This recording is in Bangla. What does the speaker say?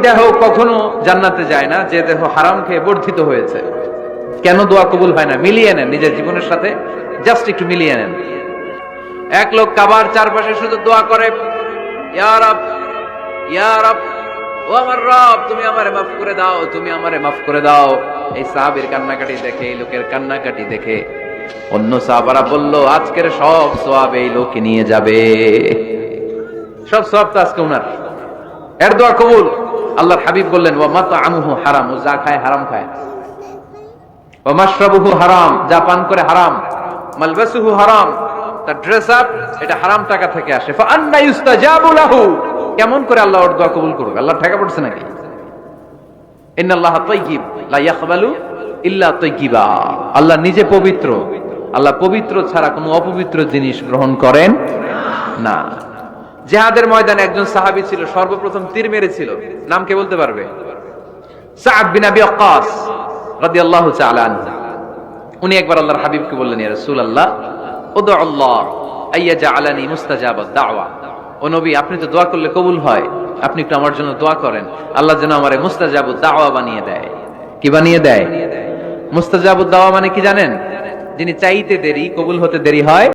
দেহ কখনো জান্নাতে যায় না যে দেহ হারাম খেয়ে বর্ধিত হয়েছে। কেন দোয়া কবুল হয় না? মিলিয়ে নেন নিজের জীবনের সাথে, জাস্ট একটু মিলিয়ে নেন। এক লোক কাবার চারপাশে শুধু দোয়া করে, ইয়া রব, ইয়া রব, ও আমার রব, তুমি আমারে মাফ করে দাও, তুমি আমারে মাফ করে দাও। এই সাহাবীর কান্নাকাটি দেখে, এই লোকের কান্নাকাটি দেখে অন্য সাহাবারা বলল, আজকের সব সওয়াব এই লোকে নিয়ে যাবে। সব সওয়াব তো আজকে উনার। এর দোয়া কবুল। আল্লাহর হাবিব বললেন, ওয়া মাতআমুহু হারাম, ও যা খায় হারাম খায়। ওয়া মাশরাবুহু হারাম, যা পান করে হারাম। মালবাসুহু হারাম, তার ড্রেস আপ এটা হারাম টাকা থেকে আসে। ফা আন্না ইউস্তাজাবু লাহু, কেমন করে আল্লাহ ওর দোয়া কবুল করবে? আল্লাহ ঠেকা পড়ছে নাকি? ইন্নাল্লাহা তাইয়্যিব লা ইয়াকবালু ইল্লা তাইয়্যিবা। আল্লাহ নিজে পবিত্র, আল্লাহ পবিত্র ছাড়া কোনো অপবিত্র জিনিস গ্রহণ করেন না। জিহাদের ময়দানে একজন সাহাবী ছিল, সর্বপ্রথম তীর মেরেছিল। নাম কে বলতে পারবে? সা'দ বিন আবি ওয়াক্কাস রাদিয়াল্লাহু তাআলা আনহু। উনি একবার আল্লাহর হাবিবকে বললেন, ইয়া রাসূলুল্লাহ, উদউ আল্লাহ আইয়াজআলানি মুস্তাজাবাদ দাওয়া। ও নবী, আপনি তো দোয়া করলে কবুল হয়, আপনি একটু আমার জন্য দোয়া করেন, আল্লাহ যেন আমারে মুস্তাজাবুদ দাওয়া বানিয়ে দেয়। কি বানিয়ে দেয়? মুস্তাজাবুদ দাওয়া মানে কি জানেন? যিনি চাইতে দেরি, কবুল হতে দেরি হয়।